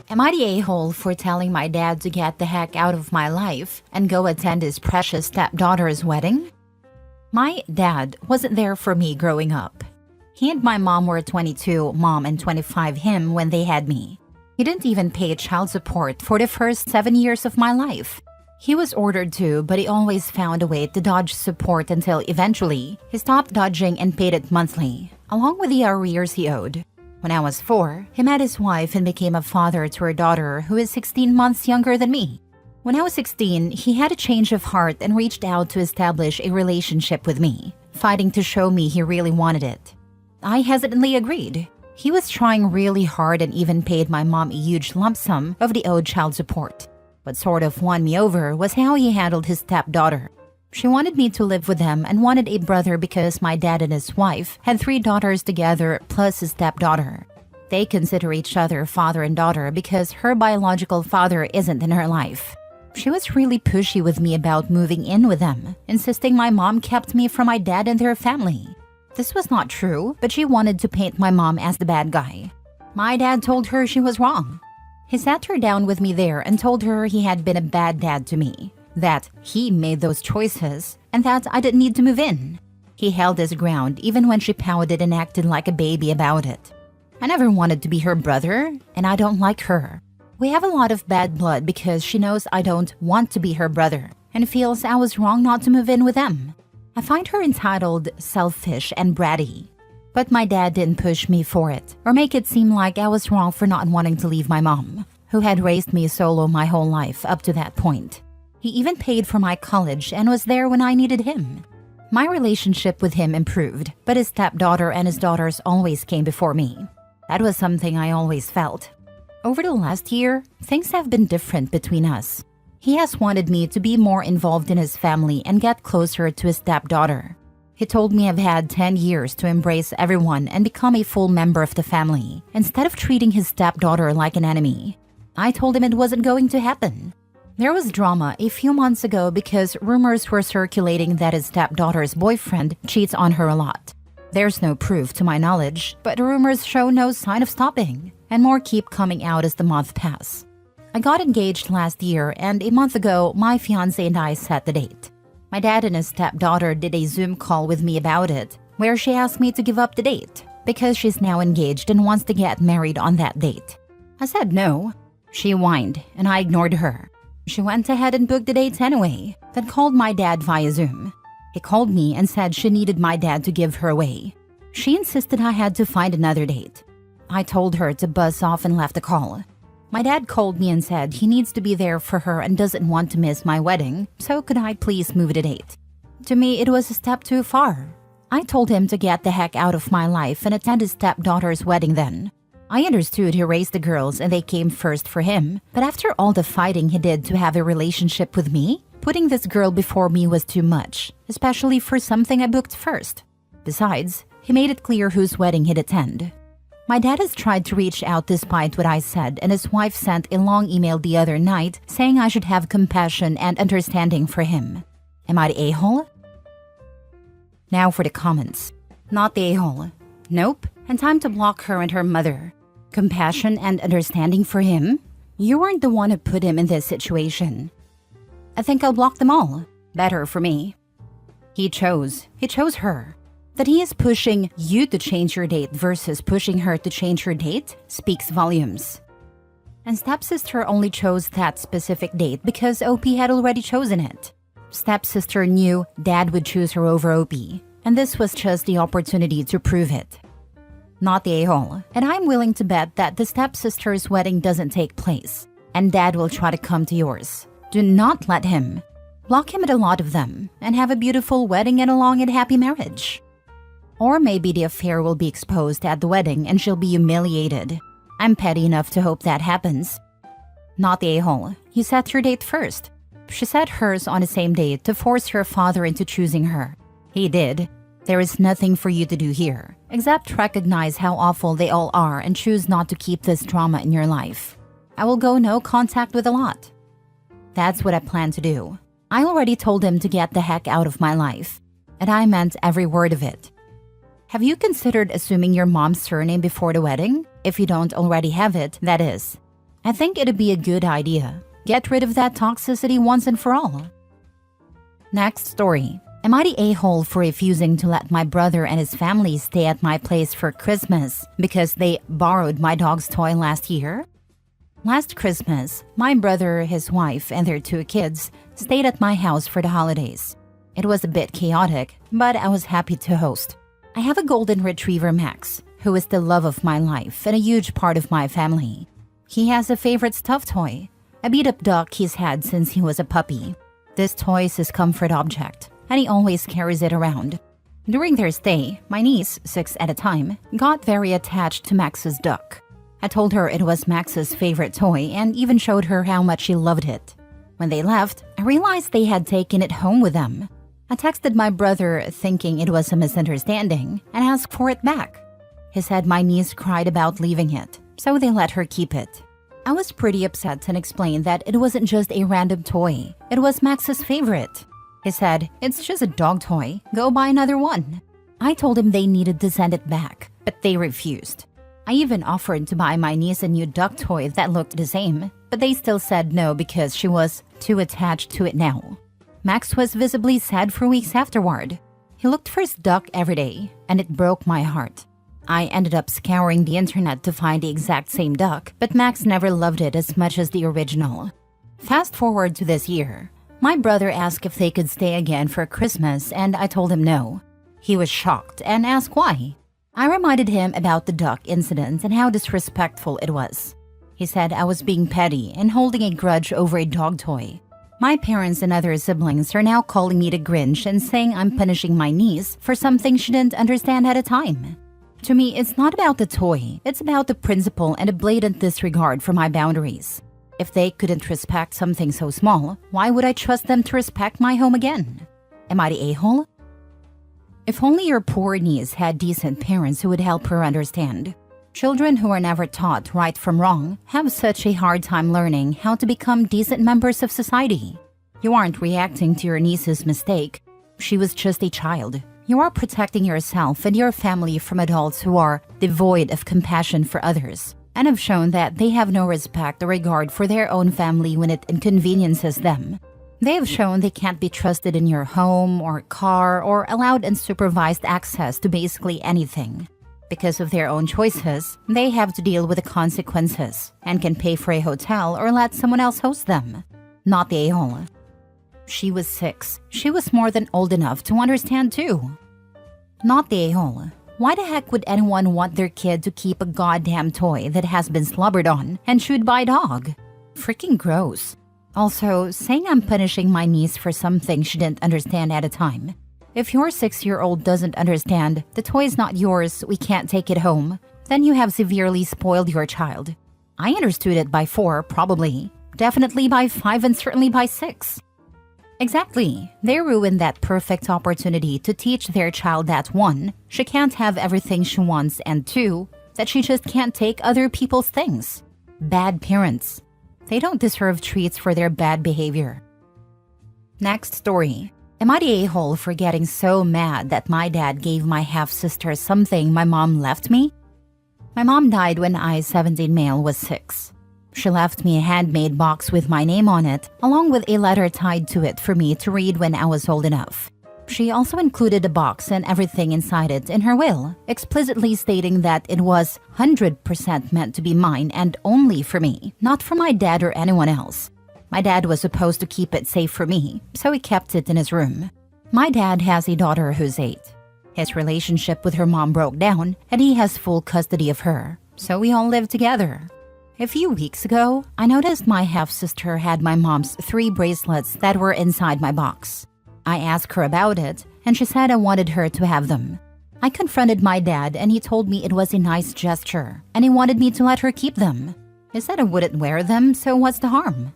Am I the a-hole for telling my dad to get the heck out of my life and go attend his precious stepdaughter's wedding? My dad wasn't there for me growing up. He and my mom were 22, mom, and 25 him when they had me. He didn't even pay child support for the first 7 years of my life. He was ordered to, but he always found a way to dodge support until eventually he stopped dodging and paid it monthly, along with the arrears he owed. When I was 4, he met his wife and became a father to her daughter, who is 16 months younger than me. When I was 16, he had a change of heart and reached out to establish a relationship with me, fighting to show me he really wanted it. I hesitantly agreed. He was trying really hard and even paid my mom a huge lump sum of the owed child support. What sort of won me over was how he handled his stepdaughter. She wanted me to live with them and wanted a brother because my dad and his wife had 3 daughters together plus his stepdaughter. They consider each other father and daughter because her biological father isn't in her life. She was really pushy with me about moving in with them, insisting my mom kept me from my dad and their family. This was not true, but she wanted to paint my mom as the bad guy. My dad told her she was wrong. He sat her down with me there and told her he had been a bad dad to me, that he made those choices, and that I didn't need to move in. He held his ground even when she pouted and acted like a baby about it. I never wanted to be her brother, and I don't like her. We have a lot of bad blood because she knows I don't want to be her brother and feels I was wrong not to move in with them. I find her entitled, selfish, and bratty. But my dad didn't push me for it or make it seem like I was wrong for not wanting to leave my mom, who had raised me solo my whole life up to that point. He even paid for my college and was there when I needed him. My relationship with him improved, but his stepdaughter and his daughters always came before me. That was something I always felt. Over the last year, things have been different between us. He has wanted me to be more involved in his family and get closer to his stepdaughter. He told me I've had 10 years to embrace everyone and become a full member of the family, instead of treating his stepdaughter like an enemy. I told him it wasn't going to happen. There was drama a few months ago because rumors were circulating that his stepdaughter's boyfriend cheats on her a lot. There's no proof to my knowledge, but rumors show no sign of stopping, and more keep coming out as the months pass. I got engaged last year, and a month ago, my fiancé and I set the date. My dad and his stepdaughter did a Zoom call with me about it, where she asked me to give up the date because she's now engaged and wants to get married on that date. I said no. She whined, and I ignored her. She went ahead and booked the dates anyway, then called my dad via Zoom. He called me and said she needed my dad to give her away. She insisted I had to find another date. I told her to buzz off and left the call. My dad called me and said he needs to be there for her and doesn't want to miss my wedding, so could I please move the date? To me, it was a step too far. I told him to get the heck out of my life and attend his stepdaughter's wedding then. I understood he raised the girls and they came first for him, but after all the fighting he did to have a relationship with me, putting this girl before me was too much, especially for something I booked first. Besides, he made it clear whose wedding he'd attend. My dad has tried to reach out despite what I said, and his wife sent a long email the other night saying I should have compassion and understanding for him. Am I the a-hole? Now for the comments. Not the a-hole. Nope. And time to block her and her mother. Compassion and understanding for him? You weren't the one who put him in this situation. I think I'll block them all. Better for me. He chose her. That he is pushing you to change your date versus pushing her to change her date speaks volumes. And stepsister only chose that specific date because OP had already chosen it. Stepsister knew dad would choose her over OP, and this was just the opportunity to prove it. Not the a-hole, and I'm willing to bet that the stepsister's wedding doesn't take place, and dad will try to come to yours. Do not let him. Block him at a lot of them, and have a beautiful wedding and a long and happy marriage. Or maybe the affair will be exposed at the wedding and she'll be humiliated. I'm petty enough to hope that happens. Not the a-hole. You set your date first. She set hers on the same day to force her father into choosing her. He did. There is nothing for you to do here, except recognize how awful they all are and choose not to keep this drama in your life. I will go no contact with a lot. That's what I plan to do. I already told him to get the heck out of my life, and I meant every word of it. Have you considered assuming your mom's surname before the wedding? If you don't already have it, that is. I think it'd be a good idea. Get rid of that toxicity once and for all. Next story. Am I the a-hole for refusing to let my brother and his family stay at my place for Christmas because they borrowed my dog's toy last year? Last Christmas, my brother, his wife, and their 2 kids stayed at my house for the holidays. It was a bit chaotic, but I was happy to host. I have a golden retriever, Max, who is the love of my life and a huge part of my family. He has a favorite stuffed toy, a beat-up duck he's had since he was a puppy. This toy is his comfort object, and he always carries it around. During their stay, my niece, 6 at a time, got very attached to Max's duck. I told her it was Max's favorite toy and even showed her how much she loved it. When they left, I realized they had taken it home with them. I texted my brother thinking it was a misunderstanding and asked for it back. He said my niece cried about leaving it, so they let her keep it. I was pretty upset and explained that it wasn't just a random toy. It was Max's favorite. He said, "It's just a dog toy. Go buy another one." I told him they needed to send it back, but they refused. I even offered to buy my niece a new duck toy that looked the same, but they still said no because she was too attached to it now. Max was visibly sad for weeks afterward. He looked for his duck every day, and it broke my heart. I ended up scouring the internet to find the exact same duck, but Max never loved it as much as the original. Fast forward to this year. My brother asked if they could stay again for Christmas, and I told him no. He was shocked and asked why. I reminded him about the duck incident and how disrespectful it was. He said I was being petty and holding a grudge over a dog toy. My parents and other siblings are now calling me the Grinch and saying I'm punishing my niece for something she didn't understand at a time. To me, it's not about the toy, it's about the principle and a blatant disregard for my boundaries. If they couldn't respect something so small, why would I trust them to respect my home again? Am I the a-hole? If only your poor niece had decent parents who would help her understand. Children who are never taught right from wrong have such a hard time learning how to become decent members of society. You aren't reacting to your niece's mistake. She was just a child. You are protecting yourself and your family from adults who are devoid of compassion for others and have shown that they have no respect or regard for their own family when it inconveniences them. They have shown they can't be trusted in your home or car or allowed unsupervised access to basically anything. Because of their own choices, they have to deal with the consequences and can pay for a hotel or let someone else host them. Not the a-hole. She was 6. She was more than old enough to understand too. Not the a-hole. Why the heck would anyone want their kid to keep a goddamn toy that has been slobbered on and chewed by a dog? Freaking gross. Also, saying I'm punishing my niece for something she didn't understand at a time. If your 6-year-old doesn't understand, the toy's not yours, we can't take it home, then you have severely spoiled your child. I understood it by 4, probably. Definitely by 5 and certainly by 6. Exactly. They ruined that perfect opportunity to teach their child that 1, she can't have everything she wants, and 2, that she just can't take other people's things. Bad parents. They don't deserve treats for their bad behavior. Next story. Am I the a-hole for getting so mad that my dad gave my half-sister something my mom left me? My mom died when I, 17 male, was 6. She left me a handmade box with my name on it, along with a letter tied to it for me to read when I was old enough. She also included the box and everything inside it in her will, explicitly stating that it was 100% meant to be mine and only for me, not for my dad or anyone else. My dad was supposed to keep it safe for me, so he kept it in his room. My dad has a daughter who's 8. His relationship with her mom broke down, and he has full custody of her, so we all live together. A few weeks ago, I noticed my half-sister had my mom's 3 bracelets that were inside my box. I asked her about it, and she said I wanted her to have them. I confronted my dad, and he told me it was a nice gesture, and he wanted me to let her keep them. He said I wouldn't wear them, so what's the harm?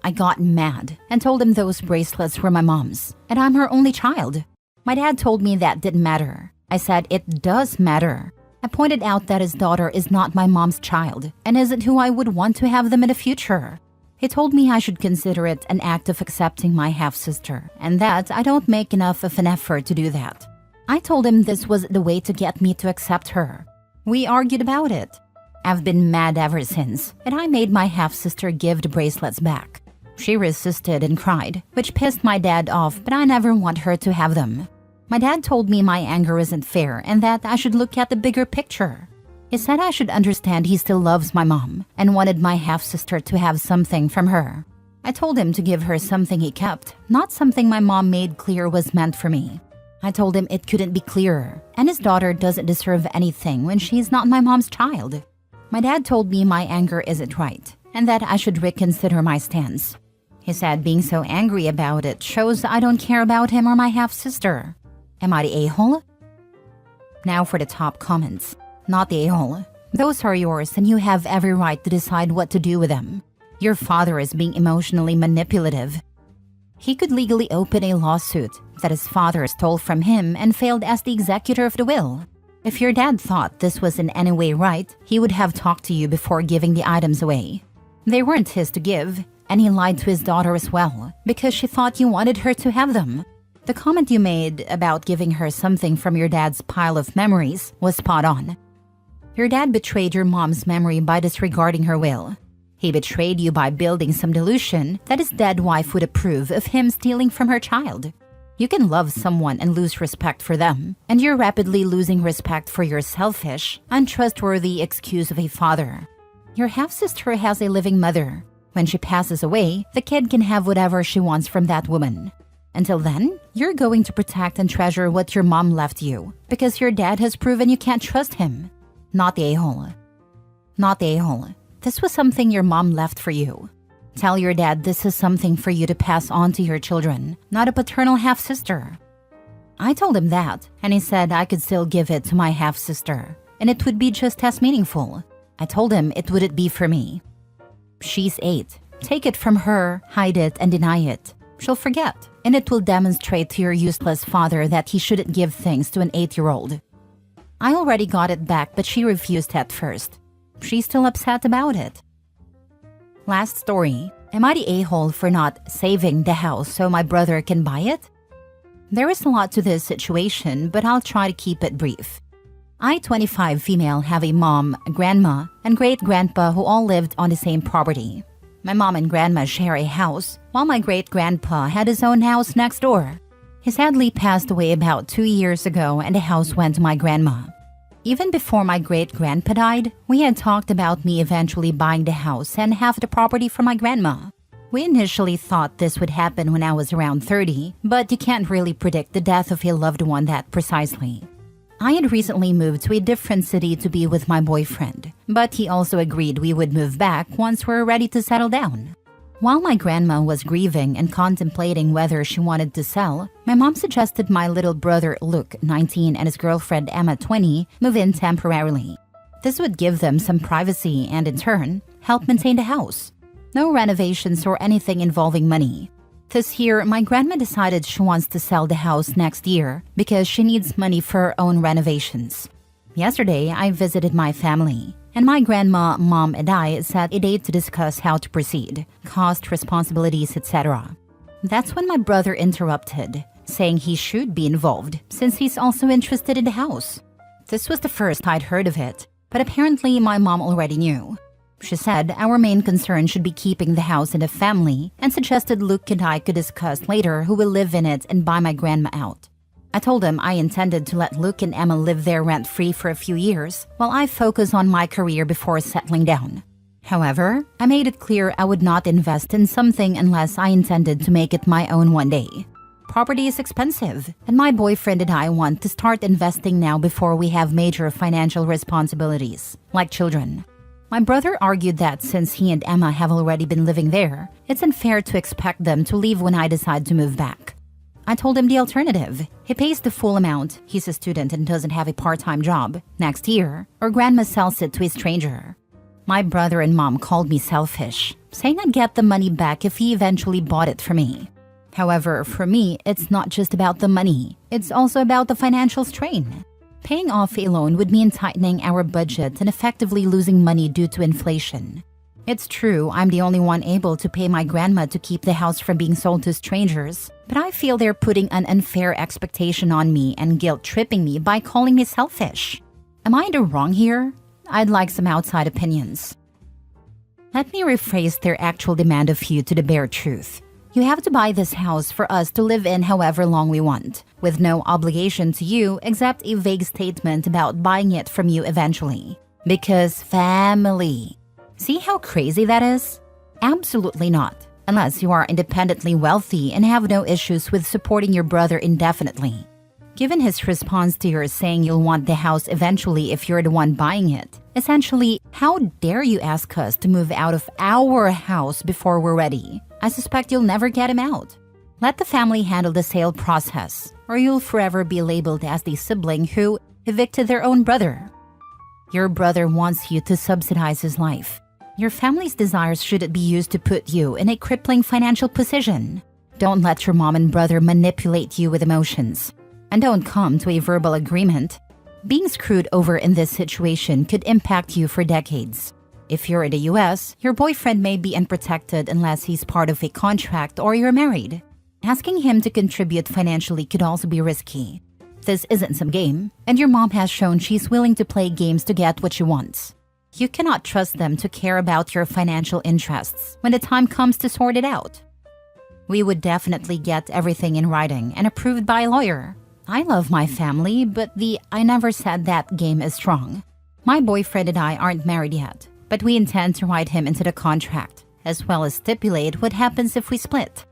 I got mad and told him those bracelets were my mom's, and I'm her only child. My dad told me that didn't matter. I said it does matter. I pointed out that his daughter is not my mom's child and isn't who I would want to have them in the future. He told me I should consider it an act of accepting my half-sister and that I don't make enough of an effort to do that. I told him this was the way to get me to accept her. We argued about it. I've been mad ever since, and I made my half-sister give the bracelets back. She resisted and cried, which pissed my dad off, but I never want her to have them. My dad told me my anger isn't fair and that I should look at the bigger picture. He said I should understand he still loves my mom and wanted my half-sister to have something from her. I told him to give her something he kept, not something my mom made clear was meant for me. I told him it couldn't be clearer, and his daughter doesn't deserve anything when she's not my mom's child. My dad told me my anger isn't right, and that I should reconsider my stance. He said being so angry about it shows I don't care about him or my half-sister. Am I the a-hole? Now for the top comments. Not the a-hole. Those are yours and you have every right to decide what to do with them. Your father is being emotionally manipulative. He could legally open a lawsuit that his father stole from him and failed as the executor of the will. If your dad thought this was in any way right, he would have talked to you before giving the items away. They weren't his to give, and he lied to his daughter as well, because she thought you wanted her to have them. The comment you made about giving her something from your dad's pile of memories was spot on. Your dad betrayed your mom's memory by disregarding her will. He betrayed you by building some delusion that his dead wife would approve of him stealing from her child. You can love someone and lose respect for them, and you're rapidly losing respect for your selfish, untrustworthy excuse of a father. Your half-sister has a living mother. When she passes away, the kid can have whatever she wants from that woman. Until then, you're going to protect and treasure what your mom left you, because your dad has proven you can't trust him. Not the a-hole. Not the a-hole. This was something your mom left for you. Tell your dad this is something for you to pass on to your children, not a paternal half-sister. I told him that, and he said I could still give it to my half-sister, and it would be just as meaningful. I told him it wouldn't be for me. She's 8. Take it from her, hide it, and deny it. She'll forget, and it will demonstrate to your useless father that he shouldn't give things to an 8-year-old. I already got it back, but she refused at first. She's still upset about it. Last story. Am I the a-hole for not saving the house so my brother can buy it? There is a lot to this situation, but I'll try to keep it brief. I, 25 female, have a mom, grandma, and great-grandpa who all lived on the same property. My mom and grandma share a house, while my great-grandpa had his own house next door. He sadly passed away about 2 years ago and the house went to my grandma. Even before my great-grandpa died, we had talked about me eventually buying the house and half the property from my grandma. We initially thought this would happen when I was around 30, but you can't really predict the death of a loved one that precisely. I had recently moved to a different city to be with my boyfriend, but he also agreed we would move back once we're ready to settle down. While my grandma was grieving and contemplating whether she wanted to sell, my mom suggested my little brother Luke, 19, and his girlfriend Emma, 20, move in temporarily. This would give them some privacy and, in turn, help maintain the house. No renovations or anything involving money. This year, my grandma decided she wants to sell the house next year because she needs money for her own renovations. Yesterday, I visited my family, and my grandma, mom, and I set a date to discuss how to proceed, cost, responsibilities, etc. That's when my brother interrupted, saying he should be involved since he's also interested in the house. This was the first I'd heard of it, but apparently my mom already knew. She said our main concern should be keeping the house in the family and suggested Luke and I could discuss later who will live in it and buy my grandma out. I told him I intended to let Luke and Emma live there rent-free for a few years while I focus on my career before settling down. However, I made it clear I would not invest in something unless I intended to make it my own one day. Property is expensive, and my boyfriend and I want to start investing now before we have major financial responsibilities, like children. My brother argued that since he and Emma have already been living there, it's unfair to expect them to leave when I decide to move back. I told him the alternative. He pays the full amount, he's a student and doesn't have a part-time job, next year, or grandma sells it to a stranger. My brother and mom called me selfish, saying I'd get the money back if he eventually bought it for me. However, for me, it's not just about the money, it's also about the financial strain. Paying off a loan would mean tightening our budget and effectively losing money due to inflation. It's true, I'm the only one able to pay my grandma to keep the house from being sold to strangers, but I feel they're putting an unfair expectation on me and guilt-tripping me by calling me selfish. Am I in the wrong here? I'd like some outside opinions. Let me rephrase their actual demand of you to the bare truth. You have to buy this house for us to live in however long we want, with no obligation to you except a vague statement about buying it from you eventually. Because family. See how crazy that is? Absolutely not, unless you are independently wealthy and have no issues with supporting your brother indefinitely. Given his response to your saying you'll want the house eventually if you're the one buying it, essentially, how dare you ask us to move out of our house before we're ready? I suspect you'll never get him out. Let the family handle the sale process, or you'll forever be labeled as the sibling who evicted their own brother. Your brother wants you to subsidize his life. Your family's desires shouldn't be used to put you in a crippling financial position. Don't let your mom and brother manipulate you with emotions. And don't come to a verbal agreement. Being screwed over in this situation could impact you for decades. If you're in the US, your boyfriend may be unprotected unless he's part of a contract or you're married. Asking him to contribute financially could also be risky. This isn't some game, and your mom has shown she's willing to play games to get what she wants. You cannot trust them to care about your financial interests when the time comes to sort it out. We would definitely get everything in writing and approved by a lawyer. I love my family, but the I never said that game is strong. My boyfriend and I aren't married yet, but we intend to write him into the contract, as well as stipulate what happens if we split.